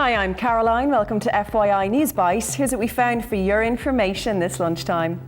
Hi, I'm Caroline. Welcome to FYI Newsbyte. Here's what we found for your information this lunchtime.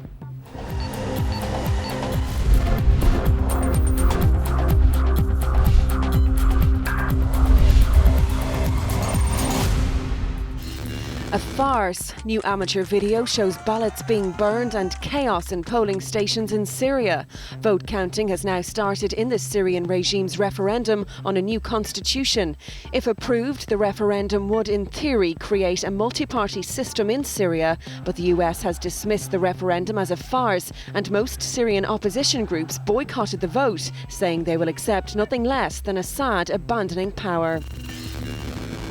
A farce. New amateur video shows ballots being burned and chaos in polling stations in Syria. Vote counting has now started in the Syrian regime's referendum on a new constitution. If approved, the referendum would, in theory, create a multi-party system in Syria, but the US has dismissed the referendum as a farce, and most Syrian opposition groups boycotted the vote, saying they will accept nothing less than Assad abandoning power.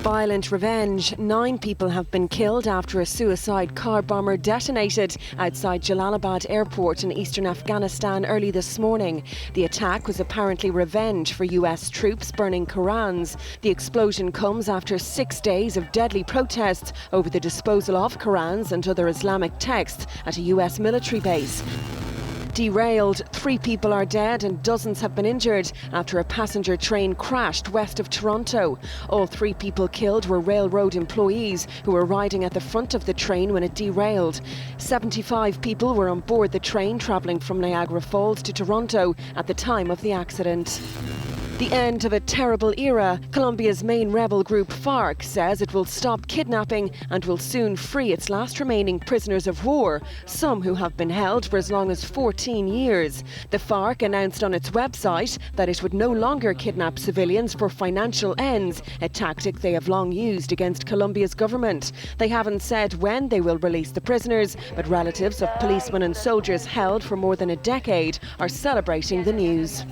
Violent revenge. 9 people have been killed after a suicide car bomber detonated outside Jalalabad airport in eastern Afghanistan early this morning. The attack was apparently revenge for US troops burning Qurans. The explosion comes after 6 days of deadly protests over the disposal of Qurans and other Islamic texts at a US military base. Derailed. 3 people are dead and dozens have been injured after a passenger train crashed west of Toronto. All 3 people killed were railroad employees who were riding at the front of the train when it derailed. 75 people were on board the train travelling from Niagara Falls to Toronto at the time of the accident. The end of a terrible era. Colombia's main rebel group FARC says it will stop kidnapping and will soon free its last remaining prisoners of war, some who have been held for as long as 14 years. The FARC announced on its website that it would no longer kidnap civilians for financial ends, a tactic they have long used against Colombia's government. They haven't said when they will release the prisoners, but relatives of policemen and soldiers held for more than a decade are celebrating the news.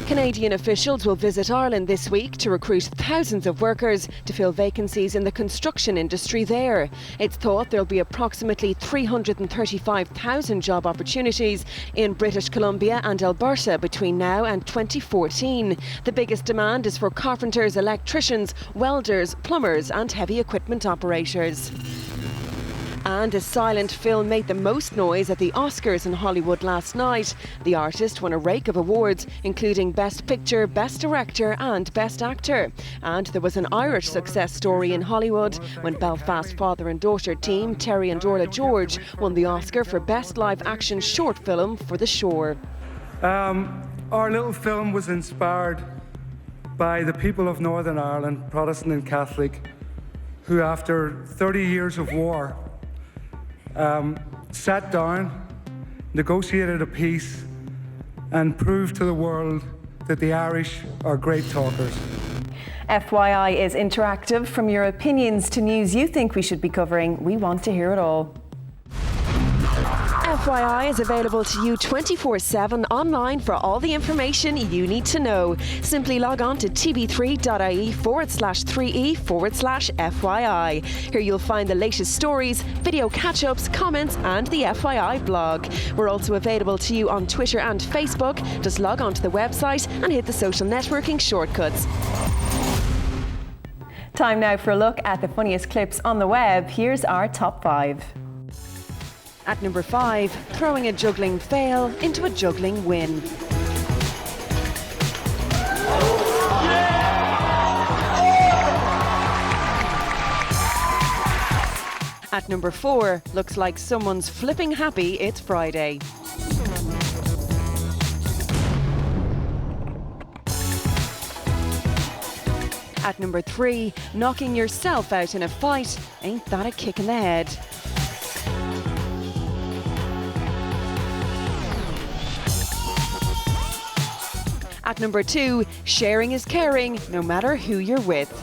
Canadian officials will visit Ireland this week to recruit thousands of workers to fill vacancies in the construction industry there. It's thought there'll be approximately 335,000 job opportunities in British Columbia and Alberta between now and 2014. The biggest demand is for carpenters, electricians, welders, plumbers and heavy equipment operators. And a silent film made the most noise at the Oscars in Hollywood last night. The artist won a rake of awards, including Best Picture, Best Director and Best Actor. And there was an Irish success story in Hollywood when Belfast father and daughter team Terry and Orla George won the Oscar for Best Live Action Short Film for The Shore. Our little film was inspired by the people of Northern Ireland, Protestant and Catholic, who after 30 years of war sat down, negotiated a peace and proved to the world that the Irish are great talkers. FYI is interactive. From your opinions to news you think we should be covering, we want to hear it all. FYI is available to you 24/7 online for all the information you need to know. Simply log on to tv3.ie/3e/FYI. Here you'll find the latest stories, video catch-ups, comments and the FYI blog. We're also available to you on Twitter and Facebook. Just log on to the website and hit the social networking shortcuts. Time now for a look at the funniest clips on the web. Here's our top 5. At number 5, throwing a juggling fail into a juggling win. At number 4, looks like someone's flipping happy it's Friday. At number 3, knocking yourself out in a fight, ain't that a kick in the head? At number 2, sharing is caring, no matter who you're with.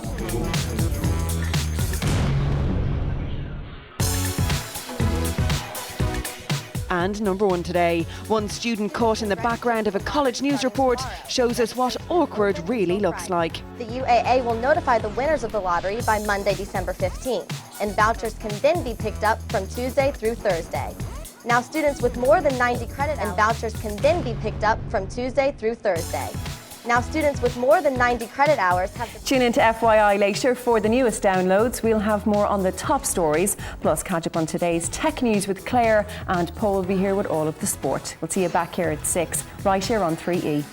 And number 1 today, one student caught in the background of a college news report shows us what awkward really looks like. The UAA will notify the winners of the lottery by Monday, December 15th, and vouchers can then be picked up from Tuesday through Thursday. Now students with more than 90 credit and vouchers can then be picked up from Tuesday through Thursday. Now students with more than 90 credit hours have to tune into FYI later for the newest downloads. We'll have more on the top stories, plus catch up on today's tech news with Claire, and Paul will be here with all of the sport. We'll see you back here at 6, right here on 3E.